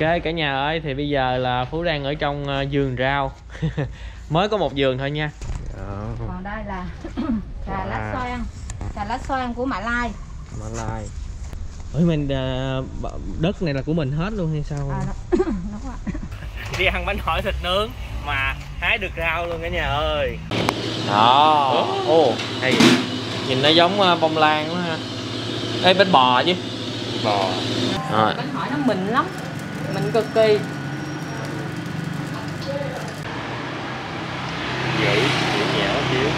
Ok cả nhà ơi, thì bây giờ là Phú đang ở trong vườn rau. Mới có một vườn thôi nha. Còn đây là xà lách xoan. Xà lách xoan của Mã Lai. Mã Lai. Ủa mình đất này là của mình hết luôn hay sao? Đúng rồi. Đi ăn bánh hỏi thịt nướng mà hái được rau luôn cả nhà ơi. Đó. Ồ, hay vậy. Nhìn nó giống bông lan quá ha. Ê, bánh bò chứ. Bò. Bánh hỏi nó mịn lắm. Mịn cực kỳ. Dữ, nhẽo xíu.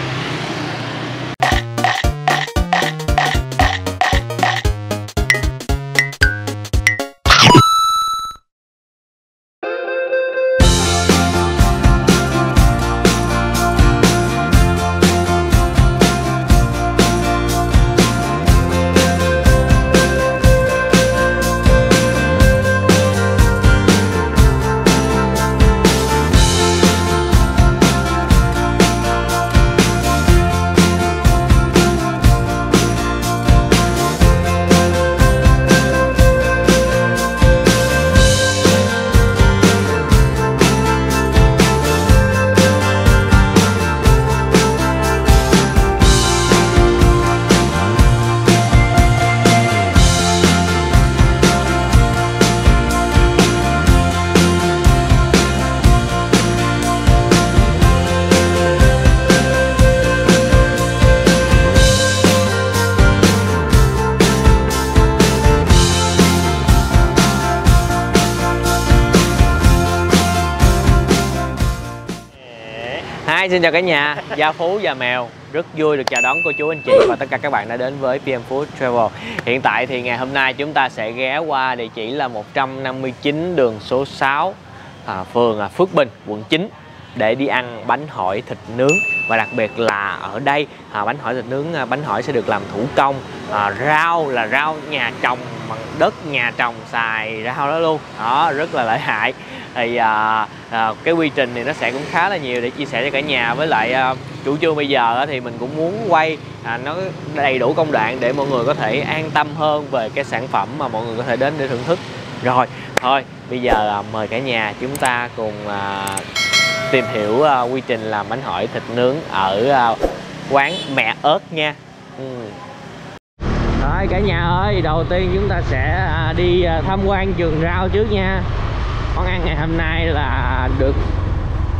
Xin chào cả nhà, Gia Phú và Mèo rất vui được chào đón cô chú anh chị và tất cả các bạn đã đến với PM Food Travel. Hiện tại thì ngày hôm nay chúng ta sẽ ghé qua địa chỉ là 159 đường số 6, phường Phước Bình, quận 9 để đi ăn bánh hỏi thịt nướng. Và đặc biệt là ở đây bánh hỏi thịt nướng, bánh hỏi sẽ được làm thủ công, rau là rau nhà trồng bằng đất nhà trồng xài rau đó luôn, đó rất là lợi hại. Thì cái quy trình thì nó sẽ cũng khá là nhiều để chia sẻ cho cả nhà. Với lại chủ trương bây giờ thì mình cũng muốn quay nó đầy đủ công đoạn để mọi người có thể an tâm hơn về cái sản phẩm mà mọi người có thể đến để thưởng thức. Rồi thôi bây giờ mời cả nhà chúng ta cùng tìm hiểu quy trình làm bánh hỏi thịt nướng ở quán Mẹ Ớt nha. Rồi cả nhà ơi, đầu tiên chúng ta sẽ đi tham quan vườn rau trước nha. Món ăn ngày hôm nay là được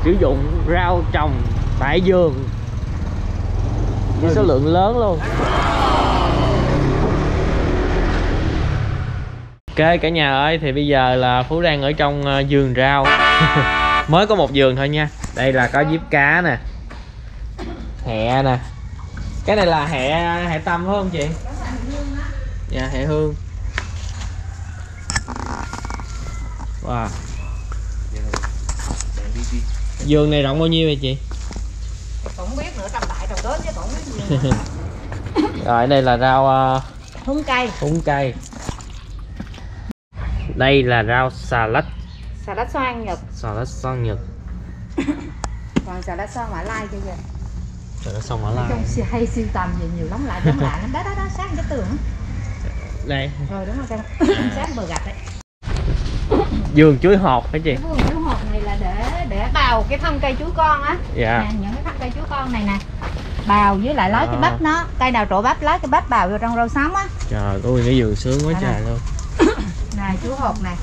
sử dụng rau trồng tại vườn với số lượng lớn luôn. Ok cả nhà ơi, thì bây giờ là Phú đang ở trong vườn rau. Mới có một vườn thôi nha. Đây là có diếp cá nè, hẹ nè. Cái này là hẹ tăm phải không chị? Dạ, hẹ hương. Wow. Vườn này rộng bao nhiêu vậy chị? Không biết nữa, trồng đại trồng đến chứ không biết gì. Rồi đây là rau húng cây. Húng cây. Đây là rau xà lách. Xà lách xoan Nhật. Xà lách xoan Nhật. Còn xà lách xoan Mã Lai chưa vậy? Xà lách xoan Mã Lai. Trong hay siêu tầm gì nhiều lắm, lại giống lạ lắm. Đó sát cái tường. Đây. Rồi đúng rồi, sát bờ gạch đấy. Vườn chuối hột hả chị? Cái vườn chuối hột này là để bào cái thân cây chuối con á. Dạ. Nè, những cái thân cây chuối con này nè, bào với lại lấy cái bắp nó, cây nào trổ bắp lấy cái bắp bào vô trong rau sống á. Trời, có nguyên cái vườn sướng quá trời luôn. Này chuối hột này.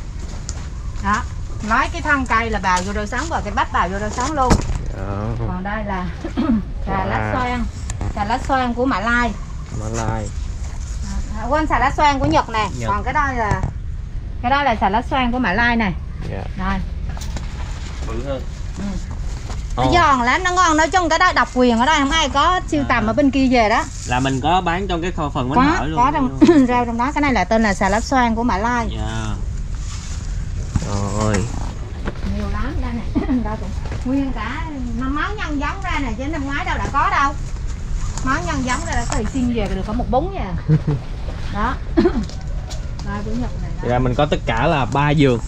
Đó, lấy cái thân cây là bào vô rau sống và cái bắp bào vô rau sống luôn. Còn đây là xà lách xoan. Xà lách xoan của Mã Lai. Mã Lai. Quên, xà lách xoan của Nhật nè. Còn cái đó là xà lách xoan của Mã Lai này. Rồi. Bự hơn. Nó giòn lắm, nó ngon. Nói chung cái đó độc quyền ở đây không ai có siêu tầm ở bên kia về đó. Là mình có bán trong cái kho phần bánh hỏi luôn. Có trong rau trong đó. Cái này là tên là xà lách xoan của Mã Lai. Dạ. Rồi. Nhiều lắm đây nè. Đây cũng nguyên cả máu nhân giống ra nè, chứ năm ngoái đâu đã có đâu. Máu nhân giống ra đã có xin về được có một bún nha. Đó. Đây của Nhật này đó. Dạ, mình có tất cả là 3 vườn.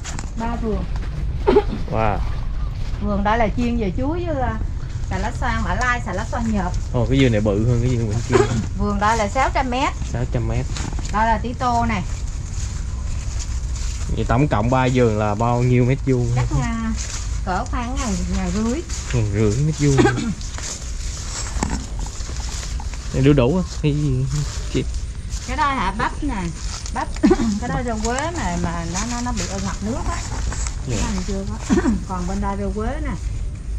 3 vườn. Wow. Vườn đó là chuyên về chuối với xà lách xoan Mã Lai, xà lách xoan Nhật. Ồ, cái vườn này bự hơn cái vườn bên kia. Vườn đó là 600 m. 600 m. Đó là tí tô này. Vậy tổng cộng 3 giường là bao nhiêu mét vuông? Chắc cỡ khoảng ngày rưỡi. 1,5 mét vuông. Này đủ đủ hay gì? Cái đó hả, bắp nè, bắp. Cái đó rau quế này mà nó bị ngập nước á. Cái này chưa có. Còn bên đây rau quế nè.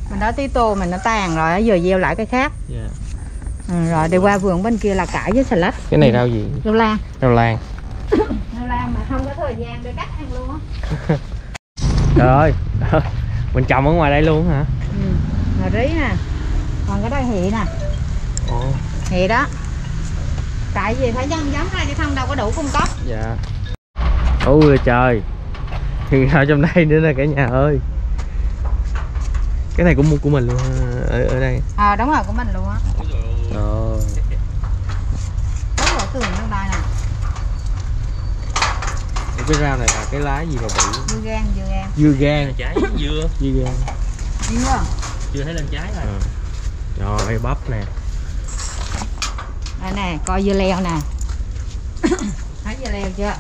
Mình đó tí tô mình nó tàn rồi, giờ gieo lại cái khác. Rồi đi qua vườn bên kia là cải với xà lách. Cái này rau gì? Rau lan. Rau lan. Rau lan mà không có thời gian để cắt ăn luôn á. Trời ơi, mình trồng ở ngoài đây luôn hả? Là rí nè. Còn cái đây hị nè. Hị đó. Tại vì phải nhân giống ra chứ không đâu có đủ cung cấp. Dạ. Ôi trời. Thì ở trong đây nữa nè cả nhà ơi. Cái này cũng mua của mình luôn ở đây. Đúng rồi, của mình luôn á. Rất là tường trong đây nè. Cái rau này là cái lá gì mà bự? Dưa gan. Dưa gan. Trái dưa. Dưa gan. Dưa. Chưa thấy lên trái rồi. Rồi bắp nè. Đây nè, coi dưa leo nè. Thấy dưa leo chưa?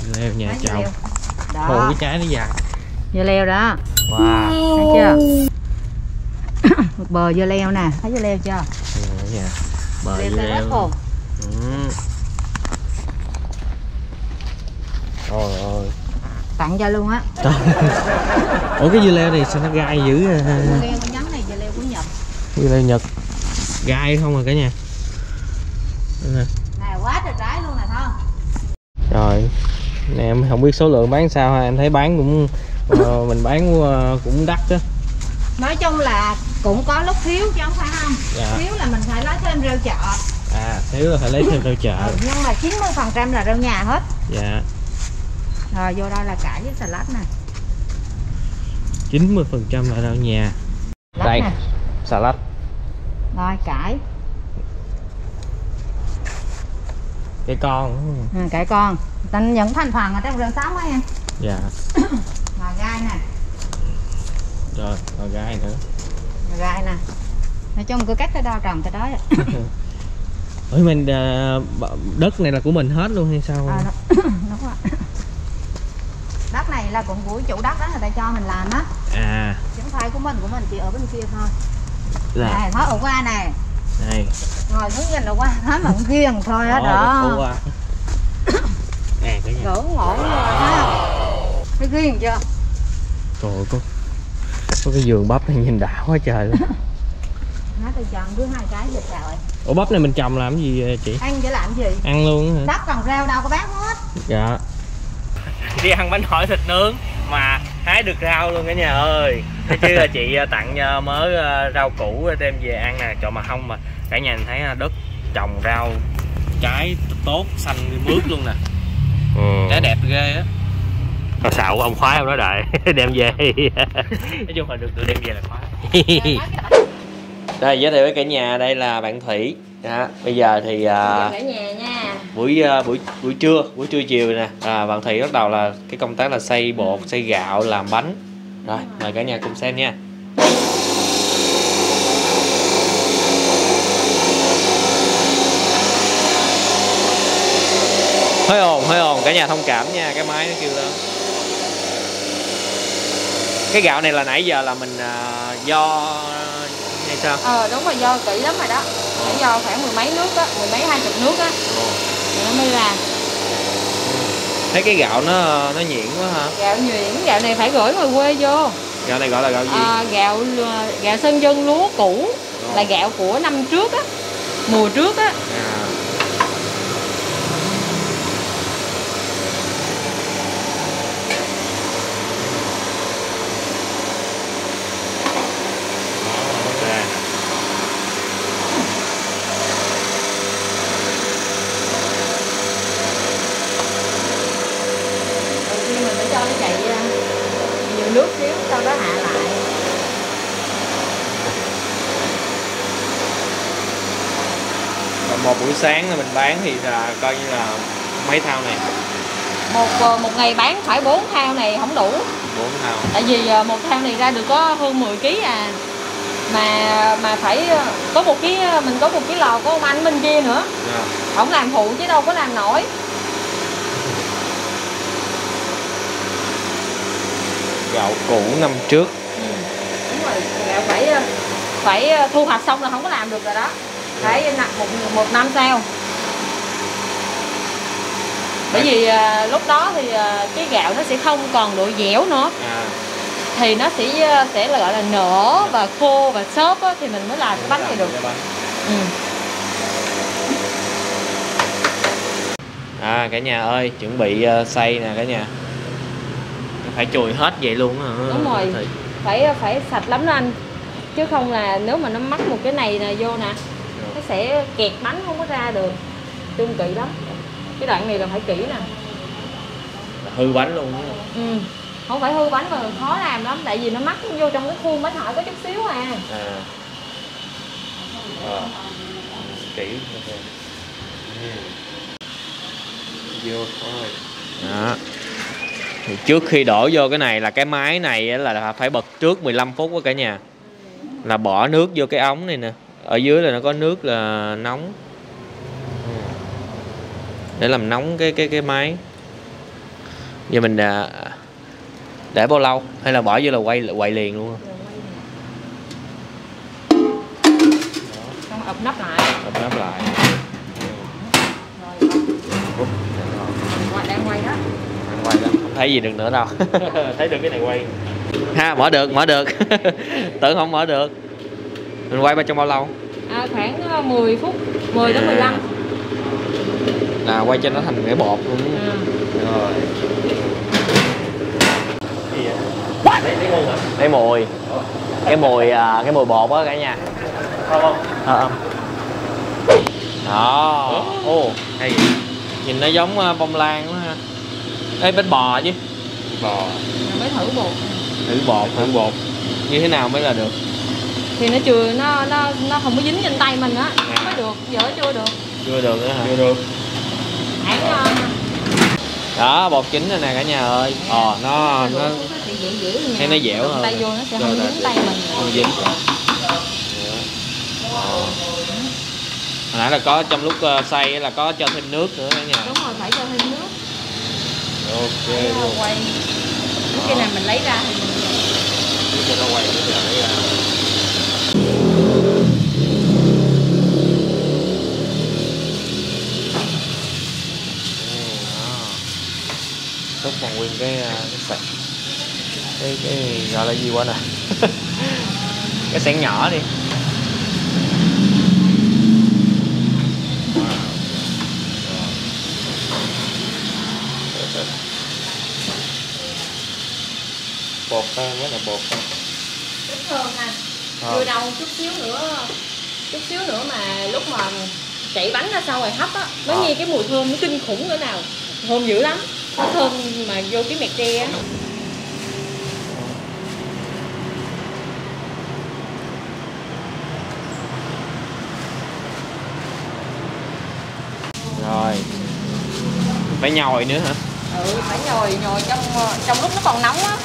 Dưa leo nhà chồng. Đó. Khô cái trái nó dài. Dưa leo đó. Wow. Thấy chưa? Một bờ dưa leo nè, thấy dưa leo chưa? Dạ. Bờ Dưa dưa leo rất khô. Trời ơi. Tặng cho luôn á. Ủa cái dưa leo này sao nó gai dữ? Dưa leo cái nhánh này dưa leo của Nhật. Dưa leo Nhật. Gai không à cả nhà. Nè quá trời trái luôn nè thôi. Rồi. Nè em không biết số lượng bán sao ha, em thấy bán cũng mình bán cũng đắt đó. Nói chung là cũng có lúc thiếu chứ không phải không. Dạ. Thiếu là mình phải lấy thêm rau chợ. Thiếu là phải lấy thêm rau chợ. Nhưng mà 90% là rau nhà hết. Dạ. Rồi vô đây là cải với xà lách nè. 90% là rau nhà. Đây, xà lách. Rồi cải. Cái con. Cải con. Tình những thành phần ở trong rau sống á em. Dạ. Rồi gai nè. Rồi gai nữa. Rồi gai nè. Nói chung cứ cắt cái đo trồng cái đó. Ủa mình đất này là của mình hết luôn hay sao? Đúng rồi. Đất này là cũng của chủ đất đó, người ta cho mình làm á. Chứ không phải của mình chỉ ở bên kia thôi. Này, nói ở qua này. Này. Ngồi xuống nhìn ở qua, nói mà cũng riêng thôi á đó. Nè cả nhà. Gỡ ngộ rồi ha. Thấy riêng chưa? Trời ơi, có cái vườn bắp này nhìn đã quá trời luôn. Nó tôi chọn đứa 2 cái dịch rồi. Ủa bắp này mình trồng làm gì chị? Ăn chứ làm gì? Ăn luôn hả? Đất còn rau đâu có bán hết. Dạ. Đi ăn bánh hỏi thịt nướng mà hái được rau luôn cả nhà ơi. Thế chứ là chị tặng mớ rau củ đem về ăn nè, trời mà không mà cả nhà thấy đất trồng rau trái tốt xanh mướt luôn nè. Trái đẹp ghê á. Thôi xạo ông khoái ông đó đợi đem về. Nói chung là được tự đem về là khoái. Đây giới thiệu với cả nhà, đây là bạn Thủy. Đó, bây giờ thì cả nhà nha. buổi trưa chiều nè, bạn Thủy bắt đầu là cái công tác là xay bột, xay gạo, làm bánh. Rồi mời cả nhà cùng xem nha. Hơi ồn cả nhà thông cảm nha, cái máy nó kêu lớn. Cái gạo này là nãy giờ là mình do hay sao? Đúng rồi, do kỹ lắm rồi đó. Phải do khoảng mười mấy nước á, 20 nước á. Thì nó mới ra. Thấy cái gạo nó nhuyễn quá hả? Gạo nhuyễn, gạo này phải gửi ngoài quê vô. Gạo này gọi là gạo gì? Gạo Sơn Dân lúa cũ. Là gạo của năm trước á, mùa trước á. Nước xíu sau đó hạ lại. Và một buổi sáng là mình bán thì là coi như là mấy thao này? Một ngày bán phải 4 thao này không đủ. 4 thao. Tại vì một thao này ra được có hơn 10 kg à. Mà phải có một cái mình có một cái lò của ông anh bên kia nữa. Ông làm phụ chứ đâu có làm nổi. Gạo cũ năm trước. Đúng rồi, gạo phải thu hoạch xong là không có làm được rồi đó. Phải một năm sau. Bởi vì lúc đó thì cái gạo nó sẽ không còn độ dẻo nữa. Thì nó sẽ là gọi là nở và khô và xốp á, thì mình mới làm cái bánh này được. Cả nhà ơi, chuẩn bị xay nè cả nhà. Phải chùi hết vậy luôn hả? Đúng rồi. Phải sạch lắm đó anh. Chứ không là nếu mà nó mắc một cái này nè vô nè, nó sẽ kẹt bánh không có ra được. Chung kỹ lắm. Cái đoạn này là phải kỹ nè. Hư bánh luôn đúng không? Không phải hư bánh mà khó làm lắm, tại vì nó mắc vô trong cái khuôn bánh hỏi có chút xíu à. Kỹ. Vô thôi. Đó. Thì trước khi đổ vô cái này là cái máy này là phải bật trước 15 phút đó cả nhà. Là bỏ nước vô cái ống này nè. Ở dưới là nó có nước là nóng. Để làm nóng cái máy. Giờ mình để bao lâu hay là bỏ vô là quay liền luôn không? Xong ập nắp lại. Ập nắp lại. Rồi. Đang quay đó. Đang quay đó. Không thấy gì được nữa đâu. Thấy được cái này quay. Ha, mở được. Tưởng không mở được. Mình quay trong bao lâu? Khoảng 10 phút, 10 đến 15. Là quay cho nó thành cái bột luôn. Rồi. Lấy ngon hả? Lấy mùi. Cái mùi bột á cả nhà. Không. Đó. Hay vậy. Nhìn nó giống bông lan quá ha. Ê, bánh bò chứ. Bò. Mới thử bột. Thử bột. Như thế nào mới là được? Thì nó chưa nó không có dính trên tay mình á. Mới được, giờ chưa được. Chưa được nữa hả? Chưa được. Đó, bột chín rồi nè cả nhà ơi. Nó thấy nó dẻo hơn. Tay vô nó sẽ không dính tay mình. Không dính. Hồi nãy là có trong lúc xay là có cho thêm nước nữa cả nhà. Đúng rồi, phải cho thêm nước. Ok luôn. Quay. Khi nào mình lấy ra thì mình cho nó quay nó lấy ra. Xúc còn nguyên cái sạch. Cái gọi là gì quá nè. Cái xẻng nhỏ đi. Bột hơn mới là bột. rất thơm anh. Vừa đầu chút xíu nữa mà lúc mà chạy bánh ra sau rồi hấp á, nó nghe cái mùi thơm nó kinh khủng nữa nào. Thơm dữ lắm. Nó thơm mà vô cái mẹt tre á. Rồi. Phải nhồi nữa hả? Phải nhồi trong lúc nó còn nóng á.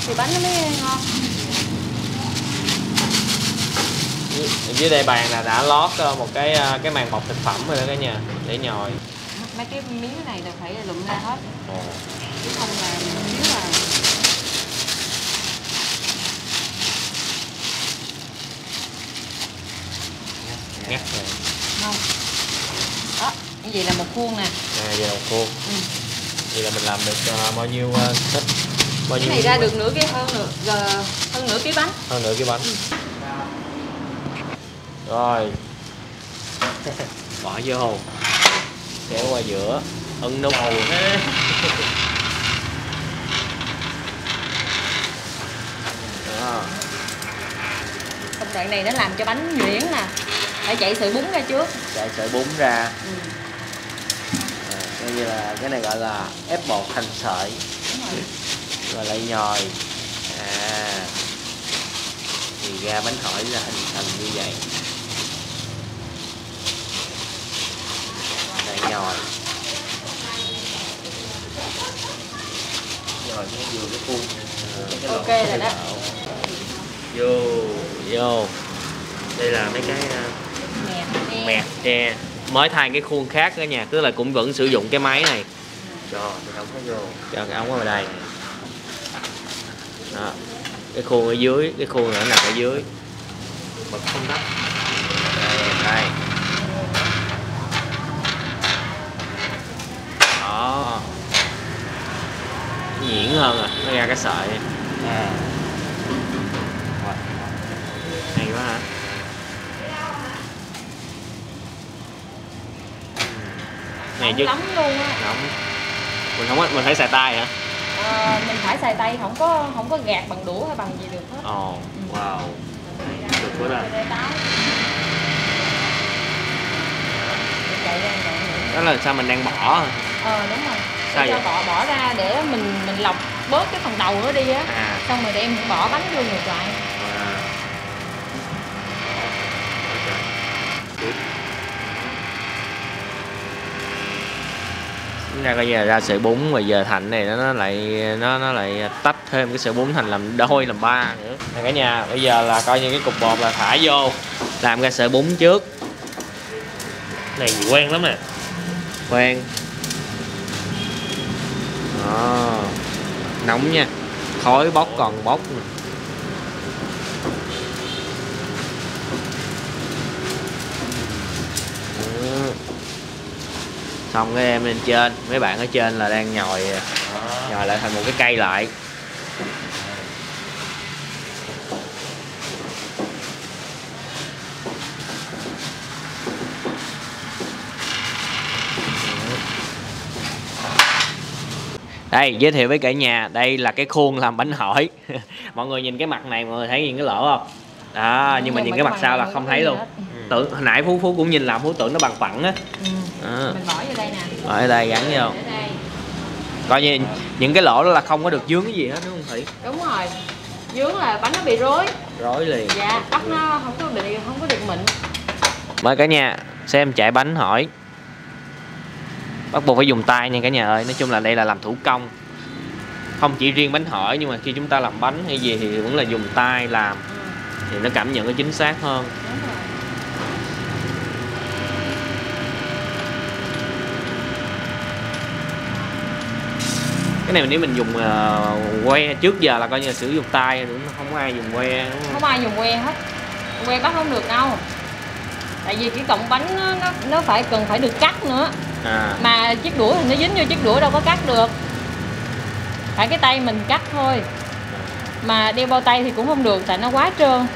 Thì bánh nó mới ngon. Dưới đây bàn là đã lót một cái màng bọc thực phẩm rồi đó cả nhà, để nhồi. Mấy cái miếng này là phải lụm ra hết. Chứ không là miếng là ngắt rồi. không. Đó, cái gì là một khuôn nè. Vậy là một khuôn. Vậy là mình làm được bao nhiêu thích? Cái này ra được nửa cái hơn nửa cái bánh. Hơn nửa cái bánh. Rồi. Bỏ vô. Kéo qua giữa. Ấn nút. Công đoạn này nó làm cho bánh nhuyễn nè. Phải chạy sợi bún ra trước. Chạy sợi bún ra. Đây là cái này gọi là ép bột thành sợi. Rồi lại nhồi. Thì ra bánh hỏi là hình thành như vậy. Lại nhồi. Rồi nó vừa cái khuôn. Ok rồi đó. Vô. Đây là mấy cái mẹt tre. Mới thay cái khuôn khác đó nha, tức là cũng vẫn sử dụng cái máy này. Cho cái ống nó vô. Cho cái ống ở đây. Đó. Cái khuôn ở dưới, cái khuôn nó nằm ở dưới. Bật không tắt. Đây. Đó. Nhuyễn hơn à, nó ra cái sợi. Hay quá hả? Này chứ Lắm luôn á. nóng. Mình phải xài tay hả? Mình phải xài tay, không có gạt bằng đũa hay bằng gì được hết. Ồ, wow. Được quá đó. Đó là sao mình đang bỏ? Đúng rồi. Sao Để vậy? cho bỏ ra để mình lọc bớt cái phần đầu nó đi á. Xong rồi đem bỏ bánh vô ngược lại. Ra coi như là ra sợi bún rồi giờ Thạnh này nó lại tách thêm cái sợi bún thành làm đôi làm ba nữa. Nè cả nhà, bây giờ là coi như cái cục bột là thả vô làm ra sợi bún trước. Này gì quen lắm nè. Quen. Đó. Nóng nha. Khói bốc còn bốc nè. Xong cái em lên trên, mấy bạn ở trên là đang nhồi lại thành một cái cây lại. Đây, giới thiệu với cả nhà, đây là cái khuôn làm bánh hỏi. Mọi người nhìn cái mặt này, mọi người thấy nhìn cái lỗ không? Đó, nhưng mà nhìn cái mặt sau là không thấy luôn. Tưởng hồi nãy Phú cũng nhìn làm Phú tưởng nó bằng phẳng á. Mình bỏ vô đây nè. Ở đây gắn vô. Coi như những cái lỗ đó là không có được dướng cái gì hết đúng không Thủy? Đúng rồi. Dướng là bánh nó bị rối. Rối liền. Dạ, bắp nó không có được mịn. Mời cả nhà xem chạy bánh hỏi. Bắt buộc phải dùng tay nha cả nhà ơi. Nói chung là đây là làm thủ công. Không chỉ riêng bánh hỏi nhưng mà khi chúng ta làm bánh hay gì thì vẫn là dùng tay làm. Thì nó cảm nhận nó chính xác hơn. Cái này nếu mình dùng que trước giờ là coi như là sử dụng tay, không có ai dùng que. Không ai dùng que hết. Que bắt không được đâu. Tại vì cái cọng bánh nó cần phải được cắt nữa. Mà chiếc đũa thì nó dính vô chiếc đũa đâu có cắt được. Phải cái tay mình cắt thôi. Mà đeo bao tay thì cũng không được tại nó quá trơn.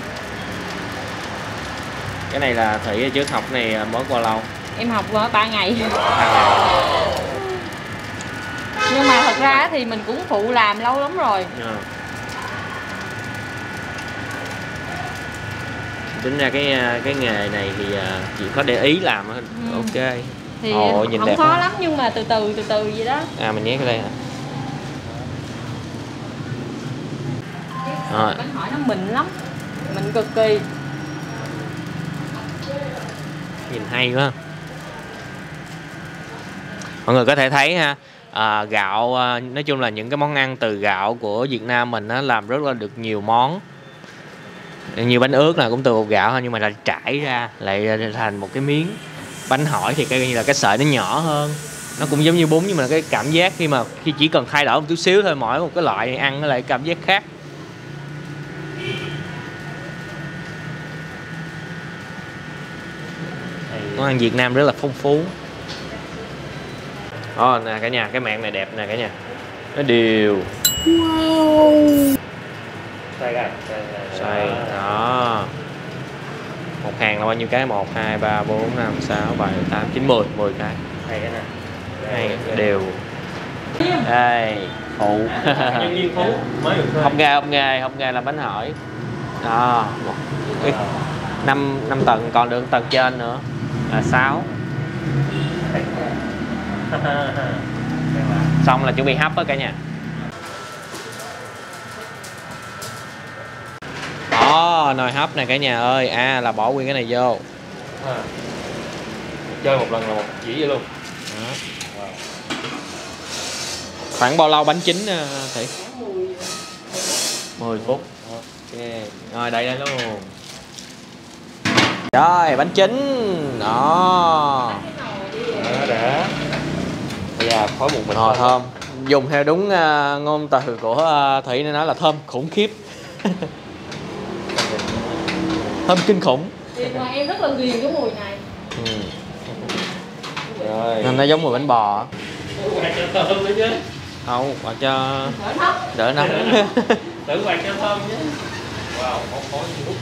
Cái này là Thủy trước học này mới qua lâu? Em học 3 ngày. Nhưng mà thật ra thì mình cũng phụ làm lâu lắm rồi. Tính ra cái nghề này thì chỉ có để ý làm thôi. Ok. Thì nhìn không đẹp khó lắm nhưng mà từ từ gì đó. Mình nhét cái đây hả? Bánh hỏi nó mịn lắm. Mịn cực kỳ. Nhìn hay quá. Mọi người có thể thấy ha, gạo nói chung là những cái món ăn từ gạo của Việt Nam mình nó làm rất là được nhiều món. Như bánh ướt là cũng từ bột gạo thôi nhưng mà lại trải ra lại thành một cái miếng. Bánh hỏi thì coi như là cái sợi nó nhỏ hơn. Nó cũng giống như bún nhưng mà cái cảm giác khi chỉ cần thay đổi một chút xíu thôi, mỗi một cái loại ăn nó lại cảm giác khác. Món ăn Việt Nam rất là phong phú. Nè cả nhà, cái mạng này đẹp nè cả nhà. Nó đều. Wow. Xoay đó. Một hàng là bao nhiêu cái? 1, 2, 3, 4, 5, 6, 7, 8, 9, 10 10 cái. Hay cái nè. Hay đều. Đây, phụ. Nhân viên Phú mới được thuê. Không nghe làm bánh hỏi. Đó, cái 5 tầng còn được tầng trên nữa. 6. Xong là chuẩn bị hấp á cả nhà. Nồi hấp này cả nhà ơi. Là bỏ nguyên cái này vô. Chơi một lần là một chỉ vậy luôn. Khoảng bao lâu bánh chín Thị? 10 phút. Ok. Rồi đây luôn. Rồi bánh chín. Đó. Đã. Bây giờ khói bụng mình hồi thơm. dùng theo đúng ngôn từ của Thủy nên nói là thơm khủng khiếp. Thơm kinh khủng. Thì mà em rất là ghiền cái mùi này. Rồi. Nên nó giống mùi bánh bò. Quạt cho thơm nữa chứ. Không, quạt cho Đỡ nóng. đỡ nóng. Tự quạt cho thơm chứ. Wow, khó như hút.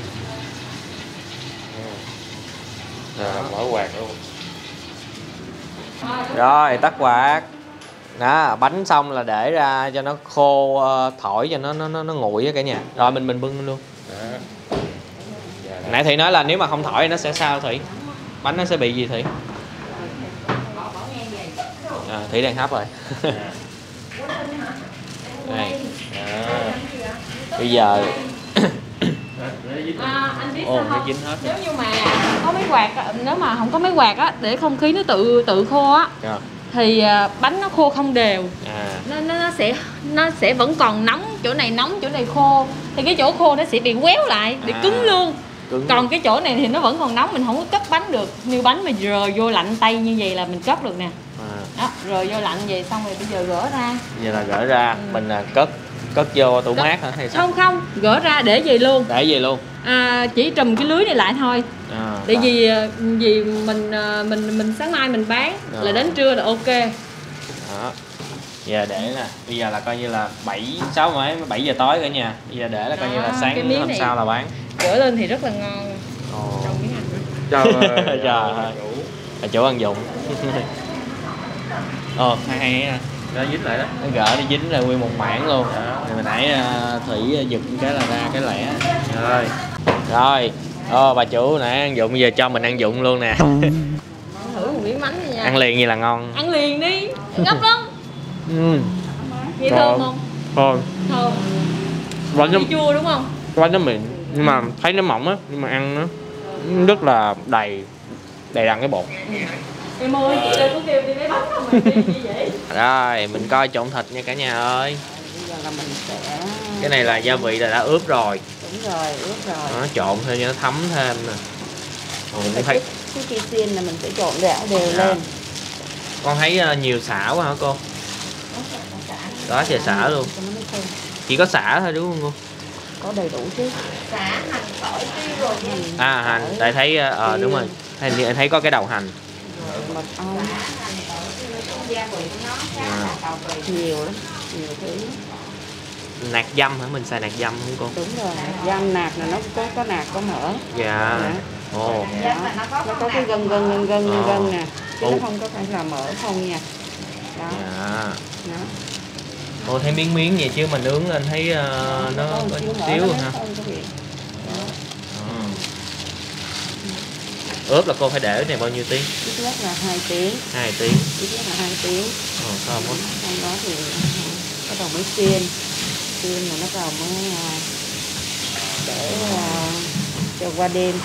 Mở quạt luôn. Rồi tắt quạt. Đó, bánh xong là để ra cho nó khô, thổi cho nó nguội á cả nhà. Rồi mình bưng luôn. Đó. Nãy Thủy nói là nếu mà không thổi nó sẽ sao Thủy? Bánh nó sẽ bị gì Thủy? Thủy đang hấp rồi. Đây. Bây giờ Anh biết ồ, sao nó không? dính hết Nếu như mà có máy quạt, nếu mà không có máy quạt á, để không khí nó tự khô á, rồi. thì bánh nó khô không đều. À. Nó sẽ vẫn còn nóng, chỗ này nóng, chỗ này khô, thì cái chỗ khô nó sẽ bị quéo lại, bị cứng luôn. Còn cái chỗ này thì nó vẫn còn nóng, mình không có cất bánh được. Như bánh mà rời vô lạnh tay như vậy là mình cất được nè. Đó, rồi vô lạnh vậy xong rồi bây giờ gỡ ra. Giờ là gỡ ra, mình cất vô tủ mát hả hay sao? Không, gỡ ra để vậy luôn. Để vậy luôn. Chỉ trùm cái lưới này lại thôi. Tại vì mình sáng mai mình bán là đến trưa là ok. Đó. Giờ để nè, bây giờ là coi như là 7 giờ tối cả nhà. Bây giờ để là coi như là sáng hôm sau là bán. Gỡ lên thì rất là ngon. Trong miếng hành. Trời ơi. Là chỗ ăn dụng. Hay nè. Đó dính lại đó. Nó gỡ đi dính là nguyên một mảng luôn. Thì hồi nãy Thủy giật cái là ra cái lẻ. Rồi. Bà chủ nãy ăn dụng, bây giờ cho mình ăn dụng luôn nè. Thử một miếng bánh đi nha. Ăn liền như là ngon. Ăn liền đi. Gấp lắm. Nghe thơm không? Thơm. Bánh chua đúng không? Bánh nó mịn nhưng mà thấy nó mỏng á, nhưng mà ăn nó rất là đầy đặn cái bột. Em ơi, chị đừng có kêu đi lấy bánh không mà đi như vậy. Rồi, mình coi trộn thịt nha cả nhà ơi. Bây giờ là mình sẽ... Cái này là gia vị là đã ướp rồi. Đúng rồi, ướp rồi. Nó trộn thêm cho nó thấm thêm nè. Mình thấy cái kia xiên là mình sẽ trộn đều lên. Con thấy nhiều xả quá hả cô? Đó trời xả luôn. Chỉ có xả thôi đúng không cô? Có đầy đủ chứ. Xả, hành, tỏi, tiêu rồi nha. Hành, tại thấy đúng rồi. Em thấy có cái đầu hành. Mật ong. Nhiều lắm, nhiều thứ. Nạc dăm hả? Mình xài nạc dăm không cô? Đúng rồi, nạc dăm, nạc là nó có nạc có mỡ. Dạ. Ồ. Nó có cái gân nè. Chứ nó không có phải là mỡ không nha. Đó. Dạ. Đó. Ồ, thấy miếng vậy chứ mà nướng lên thấy nó có chút xíu rồi ha. Ướp là cô phải để cái này bao nhiêu tiếng? Ít nhất là 2 tiếng. 2 tiếng. Ít nhất là 2 tiếng. Thơm quá. Sau đó thì bắt đầu mới xiên. Xiên rồi bắt đầu mới để cho qua đêm.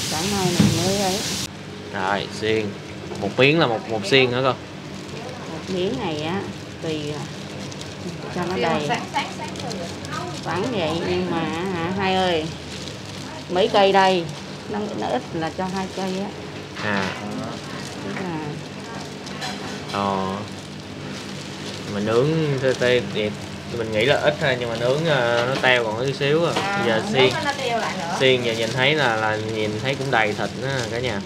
Sáng mai mình mới ấy. Rồi, xiên. Một miếng là một xiên hả cô? Một miếng này á tùy cho nó đầy. Sáng vậy nhưng mà hai ơi. Mấy cây đây nó ít là cho 2 cây á. Mình nướng tê đẹp, mình nghĩ là ít thôi nhưng mà nướng nó teo còn có chút xíu. Bây giờ xiên giờ nhìn thấy là nhìn thấy cũng đầy thịt đó cả nhà.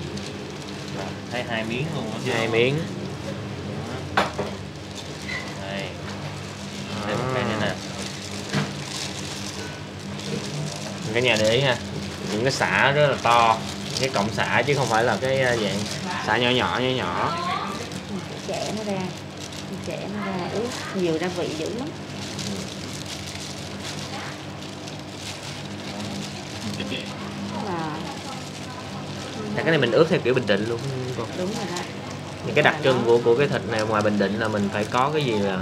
Thấy 2 miếng luôn á. 2 miếng. Đây. Đây một cái này nè. Cả nhà để ý ha, những cái sả rất là to, cái cọng sả chứ không phải là cái dạng sả nhỏ. Chẻ nó ra, ướp nhiều gia vị dữ lắm. Cái này mình ướp theo kiểu Bình Định luôn không? Đúng rồi đó. Những cái đặc trưng của cái thịt này ngoài Bình Định là mình phải có cái gì là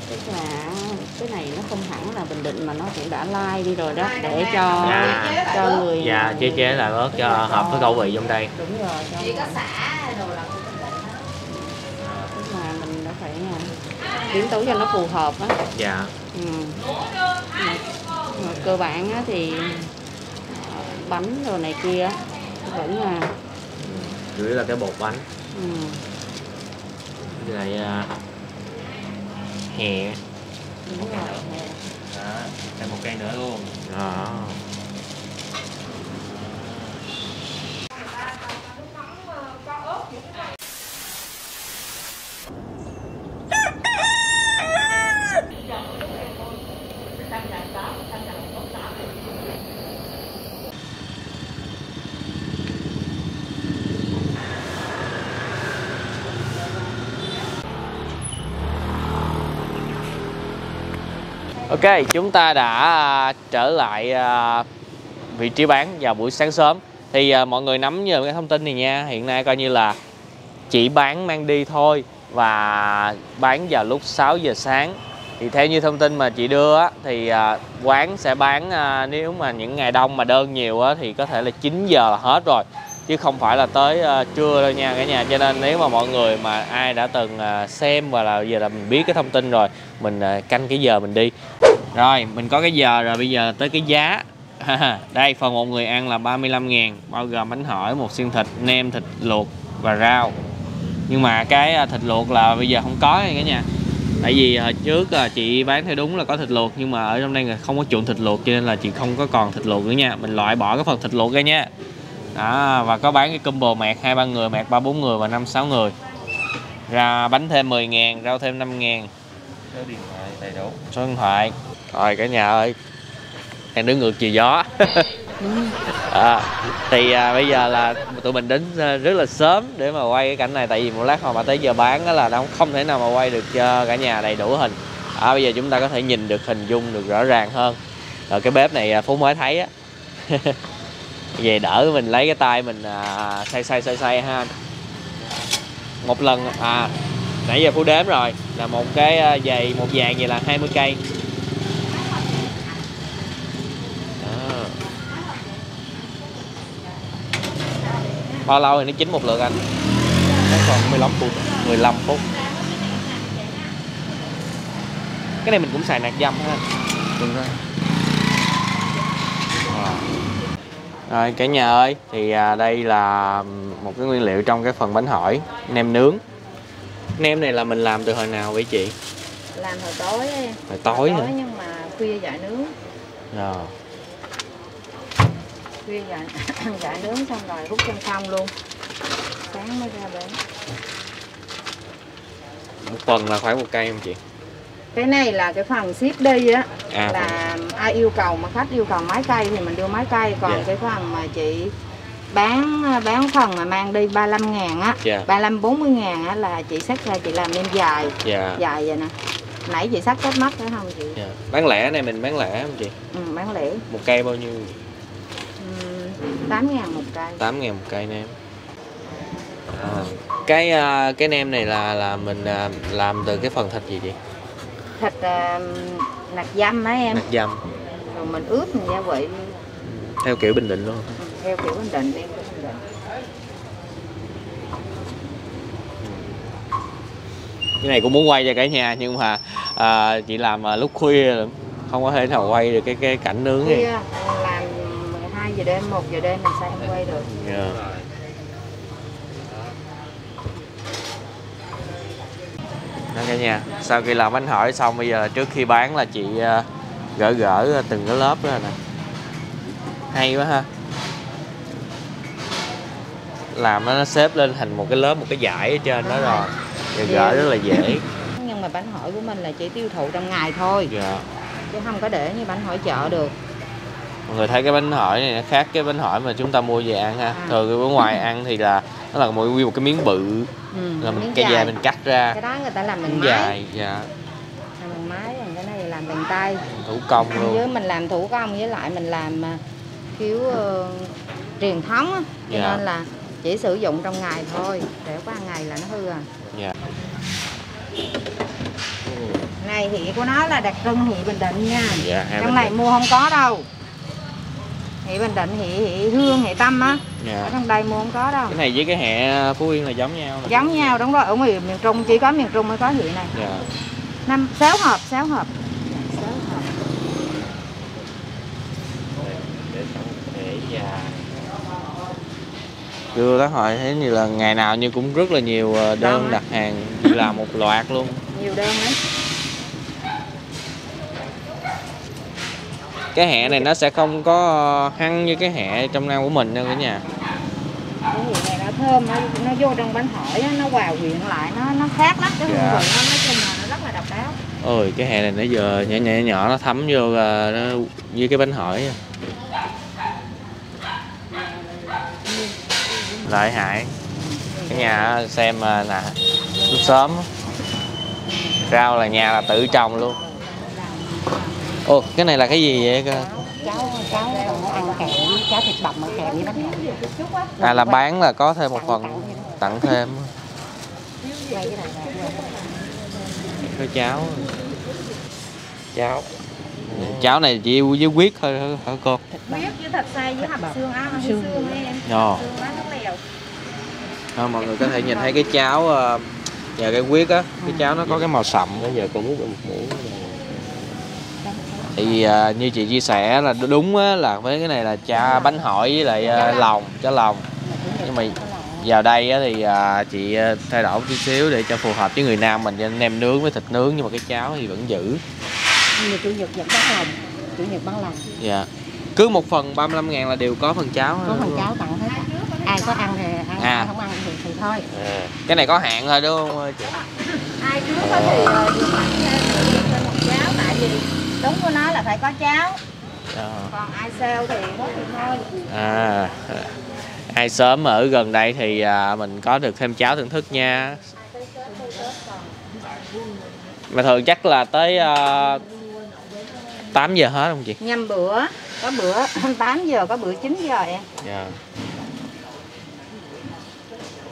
tức là cái này nó không hẳn là Bình Định mà nó cũng đã lai đi rồi đó để cho người chế lại bớt cho hợp với khẩu vị trong đây. Đúng rồi. Chỉ có xả đồ là tức là mình đã phải biến tấu cho nó phù hợp á. Dạ. Mà cơ bản á thì bánh đồ này kia vẫn là chủ yếu là cái bột bánh. Với lại hè. Đúng rồi. Đó, thêm một cây nữa luôn. Đó. Ok, chúng ta đã trở lại vị trí bán vào buổi sáng sớm. Thì mọi người nắm nhớ cái thông tin này nha. Hiện nay coi như là chỉ bán mang đi thôi và bán vào lúc 6 giờ sáng. Thì theo như thông tin mà chị đưa á, thì quán sẽ bán nếu mà những ngày đông mà đơn nhiều á, thì có thể là 9 giờ là hết rồi, chứ không phải là tới trưa đâu nha cả nhà. Cho nên nếu mà mọi người mà ai đã từng xem và là giờ là mình biết cái thông tin rồi, mình canh cái giờ mình đi. Rồi mình có cái giờ rồi, bây giờ tới cái giá. Đây, phần một người ăn là 35.000, bao gồm bánh hỏi, một xiên thịt, nem, thịt luộc và rau. Nhưng mà cái thịt luộc là bây giờ không có nha cả nhà. Tại vì hồi trước chị bán theo đúng là có thịt luộc, nhưng mà ở trong đây là không có chuộng thịt luộc, cho nên là chị không có còn thịt luộc nữa nha. Mình loại bỏ cái phần thịt luộc ra nha. Đó, và có bán cái combo mẹt 2-3 người, mẹt 3-4 người và 5-6 người. Ra bánh thêm 10.000, rau thêm 5.000. Số điện thoại đầy đủ. Số điện thoại. Rồi cả nhà ơi, đang đứng ngược chiều gió. Thì bây giờ là tụi mình đến rất là sớm để mà quay cái cảnh này, tại vì một lát hồi mà tới giờ bán là nó không thể nào mà quay được cho cả nhà đầy đủ hình. Bây giờ chúng ta có thể nhìn được, hình dung được rõ ràng hơn. Rồi cái bếp này Phú mới thấy á. Về đỡ mình lấy cái tay mình xay ha. Một lần nãy giờ Phú đếm rồi là một cái một dàn vậy là 20 cây. Bao lâu thì nó chín một lượt anh? Nó còn 15 phút. 15 phút. Cái này mình cũng xài nạc dăm ha. Đúng rồi. Rồi cả nhà ơi, thì đây là một cái nguyên liệu trong cái phần bánh hỏi, nem nướng. Nem này là mình làm từ hồi nào vậy chị? Làm hồi tối. Hồi tối hả? Nhưng mà khuya dạy nướng. Rồi. Khuya dạy nướng xong rồi hút trong xong luôn. Sáng mới ra bán. Một phần là khoảng 1 cây không chị? Cái này là cái phần ship đi á, là phần... ai yêu cầu mà khách yêu cầu mấy cây thì mình đưa mấy cây, còn cái phần mà chị bán phần mà mang đi 35.000 á, 35-40.000 á là chị xách ra chị làm nem dài, dài vậy nè. Nãy chị xách hết mắt phải không chị? Bán lẻ này mình bán lẻ không chị? Bán lẻ. Một cây bao nhiêu? 8.000 một cây. 8.000 một cây nem. Cái nem này là mình làm từ cái phần thịt gì chị? Thịt nạc dăm á em. Nạc dăm. Rồi mình ướp mình gia vị. Theo kiểu Bình Định luôn. Theo kiểu Bình Định, em của Bình Định. Cái này cũng muốn quay cho cả nhà, nhưng mà chị làm lúc khuya không có thể nào quay được cái cảnh nướng này. Làm 12 giờ đêm, 1 giờ đêm mình sao em quay được. Đó cả nhà, sau khi làm bánh hỏi xong, bây giờ trước khi bán là chị gỡ từng cái lớp đó nè. Hay quá ha. Làm nó xếp lên thành một cái lớp, một cái dải ở trên đó rồi. Rồi gỡ rất là dễ. Nhưng mà bánh hỏi của mình là chỉ tiêu thụ trong ngày thôi. Chứ không có để như bánh hỏi chợ được. Mọi người thấy cái bánh hỏi này nó khác cái bánh hỏi mà chúng ta mua về ăn ha. Thường ở ngoài ăn thì là nó là một cái miếng bự. Là mình cái dài mình cắt ra. Cái đó người ta làm bằng máy. Dài, làm bằng máy, còn cái này làm bằng tay. Thủ công luôn. Với mình làm thủ công, với lại mình làm kiểu truyền thống á. Cho nên là chỉ sử dụng trong ngày thôi, để qua ngày là nó hư à. Này thì của nó là đặc trưng Hị Bình Định nha. Trong này mua không có đâu. Hị Bình Định, Hị Hương, Hị Tâm á. Ở trong đây mua không có đâu. Cái này với cái hẹ Phú Yên là giống nhau nè. Giống nhau, đúng rồi. Ở miền Trung chỉ có miền Trung mới có hị này. 6 hộp. Để dài. Đưa tới hồi thấy như là ngày nào như cũng rất là nhiều đơn đặt hàng, như là một loạt luôn. Nhiều đơn đấy. Cái hẹ này nó sẽ không có hăng như cái hẹ trong Nam của mình đâu cả nhà. Cái gì này nó thơm, nó vô trong bánh hỏi á, nó hòa quyện lại, nó khác lắm, cái hương vị nó nói chung là nó rất là độc đáo. Ôi cái hẹ này nó giờ nhỏ nhỏ nhỏ nó thấm vô là nó với cái bánh hỏi. Lợi hại. Cái nhà xem nè, lúc sớm rau là nhà là tự trồng luôn. Ồ cái này là cái gì vậy cơ? Cháu ăn kèm với cháo thịt bằm kèm với bánh hỏi. À là bán là có thêm một phần tặng thêm. Cái cháo này chỉ với huyết thôi hả cô? Huyết với thịt xay với hầm xương ăn xương ấy em. Mọi người có thể nhìn thấy cái cháo và cái huyết á, cái cháo nó có cái màu sậm. Bây giờ con muốn một muỗng. Thì như chị chia sẻ là đúng á, là với cái này là bánh hỏi với lại cháo lòng. Nhưng mà vào đây á, thì chị thay đổi một chút xíu để cho phù hợp với người Nam mình, cho nem nướng với thịt nướng, nhưng mà cái cháo thì vẫn giữ. Người chủ nhật vẫn bán lòng, chủ nhật bán lòng. Dạ. Cứ một phần 35.000 là đều có phần cháo. Có phần cháo tặng hết. Ai có ăn thì ăn, ai không ăn thì thôi. Cái này có hạn thôi đúng không chị? Ai trước có thì được tặng thêm một cháo, tại vì đúng của nó là phải có cháo. Còn ai sale thì hết thì thôi. Ai sớm ở gần đây thì mình có được thêm cháo thưởng thức nha. Mà thường chắc là tới 8 giờ hết không chị? Nhâm bữa, có bữa 8 giờ, có bữa 9 giờ em. Dạ.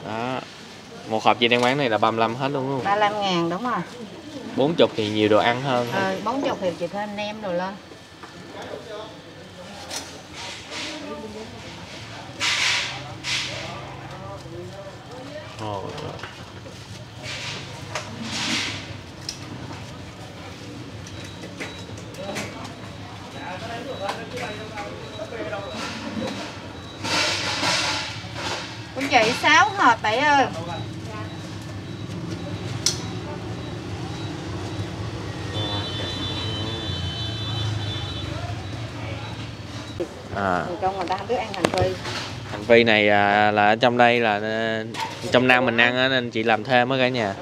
Đó. Một hộp gì đang bán này là 35 hết luôn đúng không? 35.000 đúng rồi. 40 thì nhiều đồ ăn hơn. 40 thì chị thêm nem rồi lên. Con chị 6 hộp bảy ơi. Trong người ta không biết ăn hành phi. Hành phi này là ở trong đây là trong Nam mình ăn á, nên chị làm thêm á cả nhà.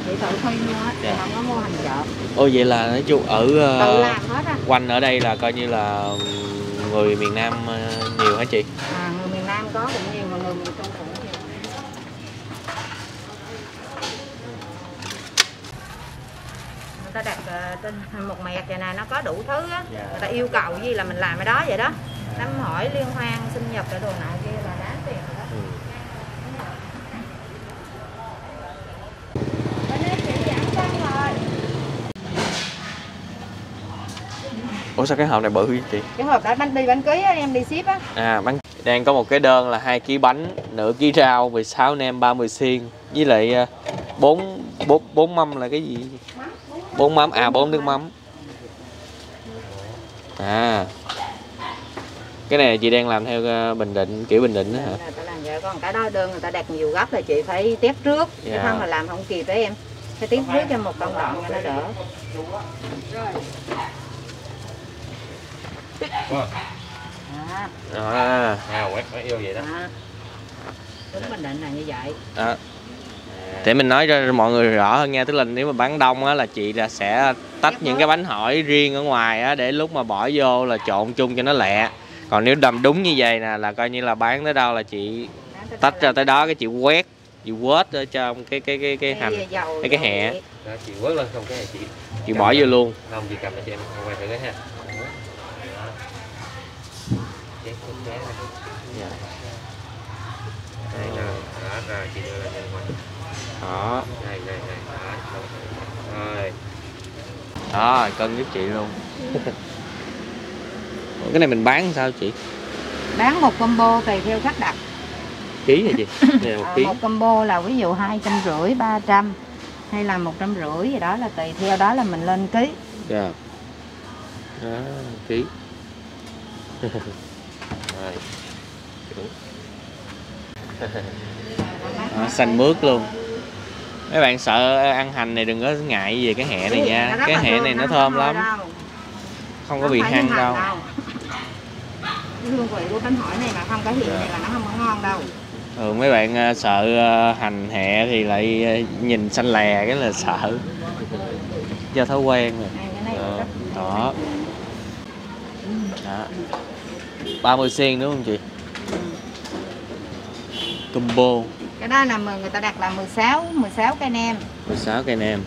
Chị tự phi luôn á, chị không có mua hành chợ. Ồ vậy là nói chung ở tự làm hết á. Quanh ở đây là coi như là người miền Nam nhiều hả chị? Người miền Nam có cũng nhiều mà người miền Trung cũng nhiều. Người ta đặt trên một mẹt vậy nè, nó có đủ thứ á. Người ta yêu cầu gì là mình làm cái đó vậy đó. Năm hỏi liên hoan sinh nhật cái đồ nào kia là đáng tiền rồi đó. Ủa sao cái hộp này bự vậy chị? Cái hộp đó bánh ký á, em đi ship á. Đang có một cái đơn là 2 kg bánh, nửa ký rau, 16 nem, 30 xiên, với lại 4 mâm là cái gì? 4 mắm, 4 nước mắm. Cái này chị đang làm theo Bình Định, kiểu Bình Định đó hả? Người ta làm vậy, còn cái đó đơn người ta đặt nhiều gấp là chị phải test trước, chứ không là làm không kịp đấy em. Phải test trước cho một công đoạn cho nó đỡ. Quét yêu vậy đó. Đúng Bình Định là như vậy. Để mình nói cho mọi người rõ hơn nha, tức là nếu mà bán đông á là chị là sẽ tách những cái bánh hỏi riêng ở ngoài á, để lúc mà bỏ vô là trộn chung cho nó lẹ. Còn nếu đầm đúng như vậy nè là coi như là bán tới đâu là chị tách ra tới đó, cái chị quét ở trong cái hành cái hẹ. Chị quét lên không cái này chị bỏ vô luôn. Không chị cầm để cho em quay thử cái ha. Đây nè, đó rồi chị đưa lên cho mình. Đó. Đây rồi. Đó, cân giúp chị luôn. Cái này mình bán sao chị? Bán một combo tùy theo khách đặt. Ký hả chị? Một combo là ví dụ 250, 300 hay là 150 gì đó, là tùy theo đó là mình lên ký. Dạ. Ký. Đó, xanh mướt luôn. Mấy bạn sợ ăn hành này đừng có ngại về cái hẹ này nha. Cái hẹ này nó thơm lắm, không có bị hăng đâu. Cái hương vị của bánh hỏi này mà không có hiện này là nó không có ngon đâu. Mấy bạn sợ hành hẹ thì lại nhìn xanh lè cái là sợ, do thói quen rồi. Đó. Đó. 30 xiên đúng không chị? Combo. Cái đó là người ta đặt là 16 cây nem. 16 cây nem.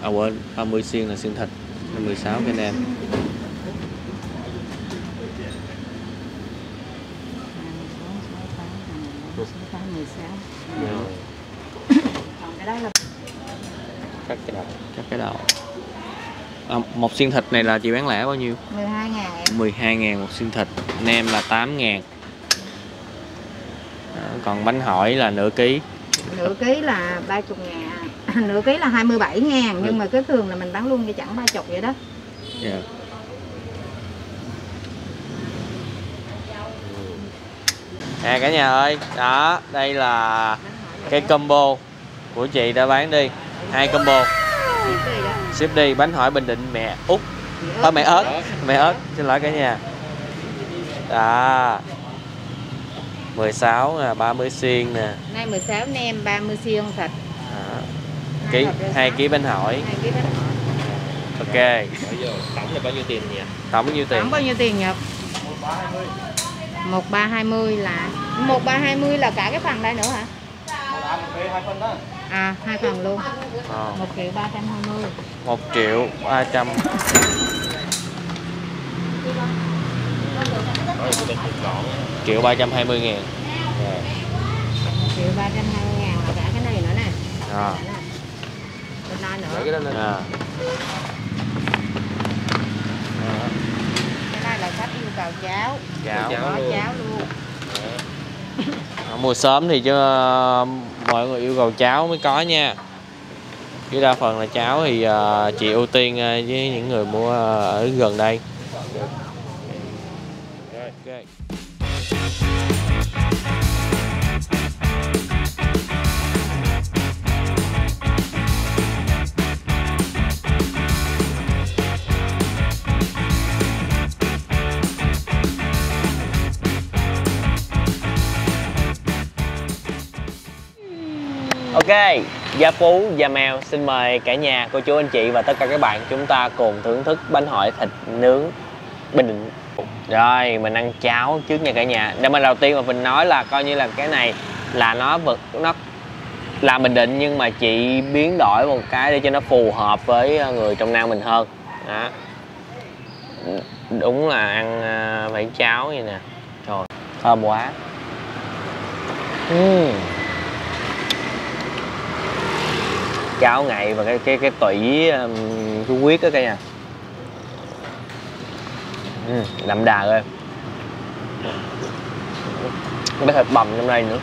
À quên, 30 xiên là xiên thịt, 16 cây nem. Còn cái đó là Cắt cái đầu. Một xiên thịt này là chị bán lẻ bao nhiêu? 12.000. 12.000 một xiên thịt. Nem là 8.000. Còn bánh hỏi là nửa ký. Nửa ký là 30.000. Nửa ký là 27.000. Nhưng mà cái thường là mình bán luôn cái chẳng 30 vậy đó. Yeah. Nè cả nhà ơi, đó, đây là cái combo của chị đã bán đi. 2 combo. Ship đi, bánh hỏi Bình Định mẹ Út. Mẹ ớt, xin lỗi cả nhà. Đó. 16 nè, 30 xiên nè. Nay 16 nem, 30 xiên thịt. Ký 2 kg bánh hỏi. 2 kg bánh hỏi. Ok. Tổng là bao nhiêu tiền nhỉ? Tổng bao nhiêu tiền? Tổng bao nhiêu tiền Nhật? 1320 là 1320 là cả cái phần đây nữa hả? À, 2 phần luôn. 1.320. 1.300. Triệu 320 ngàn. 1.320.000 là cả cái này nữa nè. À. Bên đây nữa. Cái đó lên. À. Cái này là khách yêu cầu cháo. Cháo luôn. Mua sớm thì chứ mọi người yêu cầu cháo mới có nha. Chứ đa phần là cháo thì chị ưu tiên với những người mua ở gần đây. Okay. Ok, Gia Phú, Gia Mèo xin mời cả nhà, cô chú, anh chị và tất cả các bạn chúng ta cùng thưởng thức bánh hỏi thịt nướng Bình Định. Rồi, mình ăn cháo trước nha cả nhà. Để mà đầu tiên mà mình nói là coi như là cái này là nó là Bình Định nhưng mà chị biến đổi một cái để cho nó phù hợp với người trong Nam mình hơn. Đó. Đúng là ăn phải cháo vậy nè. Trời, thơm quá. Cháo ngậy và cái tủy cái huyết đó cả nhà. Đậm đà rồi. Cái thịt bằm trong đây nữa.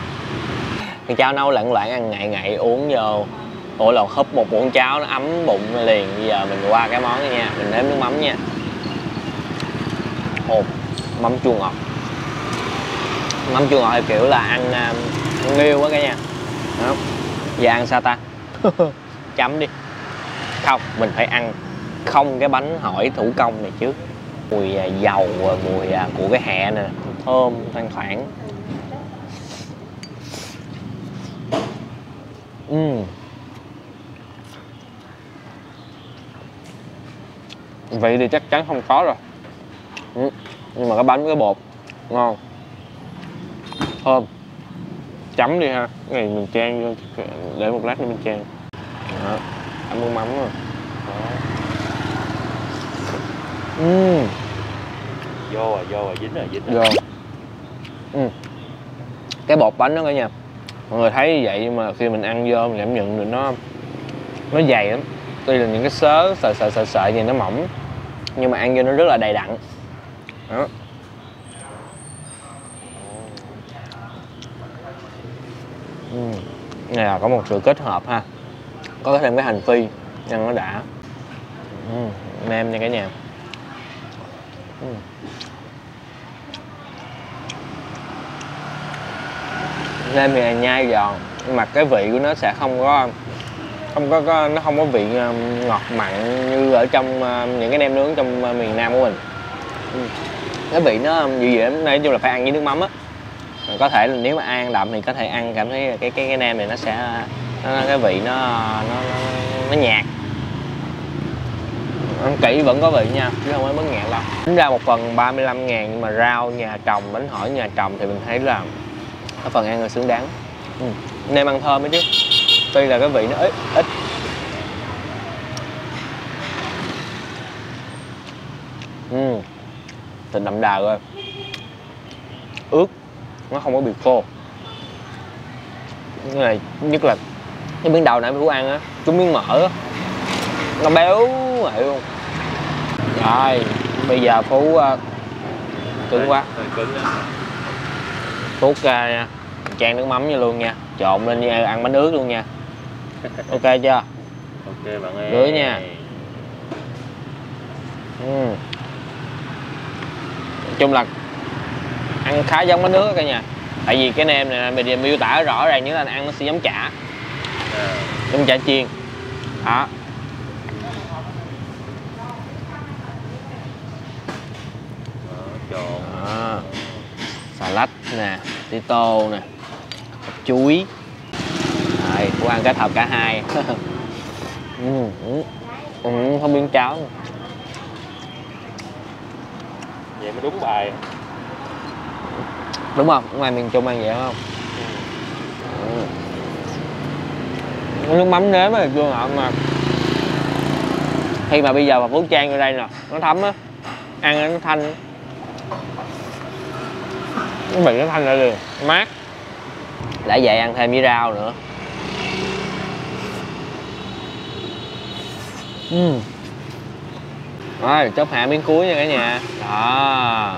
Cái cháo nấu lẳng loãng ăn ngậy uống vô. Ủa là húp một muỗng cháo nó ấm bụng liền. Bây giờ mình qua cái món này nha. Mình nếm nước mắm nha. Ồ, mắm chua ngọt. Mắm chua ngọt thì kiểu là ăn nghiêu quá cả nhà. Đó. Giờ ăn sao ta? Chấm đi. Không, mình phải ăn không cái bánh hỏi thủ công này trước. Mùi dầu, mùi của cái hẹ nè, thơm, thoang thoảng. Vậy thì chắc chắn không có rồi. Nhưng mà cái bánh với cái bột ngon, thơm. Chấm đi ha, cái này mình chan vô, để một lát nữa mình chan. Đó, ăn muỗng mắm rồi. Vô rồi, dính rồi. Vô. Cái bột bánh đó cả nhà, mọi người thấy như vậy nhưng mà khi mình ăn vô mình cảm nhận được nó dày lắm. Tuy là những cái sợi gì nó mỏng nhưng mà ăn vô nó rất là đầy đặn. Đó. Này là có một sự kết hợp ha, có thêm cái hành phi ăn nó đã. Nem nha cả nhà. Nêm thì nhai giòn, nhưng mà cái vị của nó sẽ không có nó không có vị ngọt mặn như ở trong những cái nem nướng trong miền Nam của mình. Cái vị nó dịu dịu, nói chung là phải ăn với nước mắm á. Có thể là nếu mà ăn đậm thì có thể ăn cảm thấy cái nem này nó sẽ cái vị nó nhạt. Ăn kỹ vẫn có vị nha, chứ không phải mất nhạt đâu. Tính ra một phần 35.000 nhưng mà rau nhà trồng, bánh hỏi nhà trồng thì mình thấy là cái phần ăn là xứng đáng. Nem ăn thơm ấy chứ, tuy là cái vị nó ít. Thịt đậm đà rồi, ướt, nó không có bị khô. Cái này nhất là cái miếng đầu nãy Phú ăn á, cái miếng mỡ á, nó béo vậy luôn. Rồi bây giờ Phú cứng quá, cứng đó. Phú nha, chan nước mắm vô luôn nha, trộn lên như ăn bánh ướt luôn nha. Ok chưa? Ok bạn ơi. Rưới nha. Nói chung là ăn khá giống bánh nước cả nhà. Tại vì cái nem này mình miêu tả rõ ràng như là ăn nó sẽ giống chả, giống chả chiên đó. Xà lách nè, tí tô nè, chuối. Rồi cô ăn kết hợp cả hai. Không miếng cháo nữa. Vậy mới đúng bài. Đúng không? Ngoài miền Trung ăn vậy không? Nước mắm nếm thì chưa ngọt mà khi mà bây giờ mà Phú chan vô đây nè, nó thấm á, ăn nó thanh, cái vị nó thanh lại liền, mát. Đã vậy ăn thêm với rau nữa. Rồi chốt hạ miếng cuối nha cả nhà. Đó,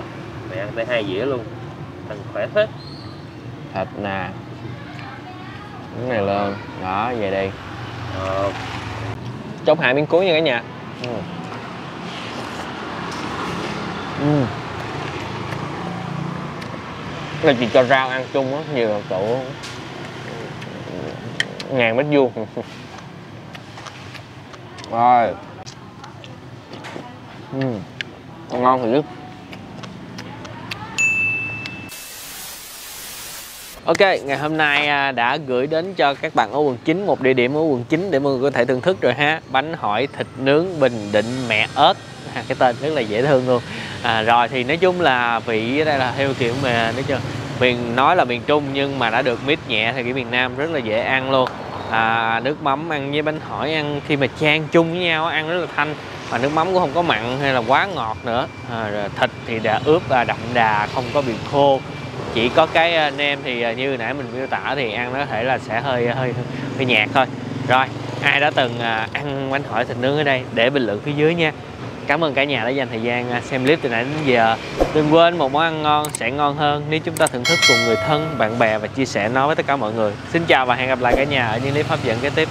Mày ăn tới 2 dĩa luôn, thằng khỏe hết. thịt nè, cái này lên, đó về đi. Chốt hạ miếng cuối nha cả nhà. Là chỉ cho rau ăn chung á, nhiều là cậu 1000 mét vuông. Rồi. Ngon thì dứt. Ok, ngày hôm nay đã gửi đến cho các bạn ở quận 9 một địa điểm ở quận 9 để mọi người có thể thưởng thức rồi ha. Bánh hỏi thịt nướng Bình Định mẹ ớt. Cái tên rất là dễ thương luôn. Rồi thì nói chung là vị ở đây là theo kiểu mà nói chung miền nói là miền Trung nhưng mà đã được mix nhẹ theo kiểu miền Nam, rất là dễ ăn luôn. Nước mắm ăn với bánh hỏi ăn khi mà chan chung với nhau ăn rất là thanh, và nước mắm cũng không có mặn hay là quá ngọt nữa. Rồi thịt thì đã ướp đậm đà, không có bị khô. Chỉ có cái nem thì như nãy mình miêu tả thì ăn nó có thể là sẽ hơi nhạt thôi. Rồi ai đã từng ăn bánh hỏi thịt nướng ở đây để bình luận phía dưới nha. Cảm ơn cả nhà đã dành thời gian xem clip từ nãy đến giờ. Đừng quên một món ăn ngon sẽ ngon hơn nếu chúng ta thưởng thức cùng người thân, bạn bè và chia sẻ nó với tất cả mọi người. Xin chào và hẹn gặp lại cả nhà ở những clip hấp dẫn kế tiếp.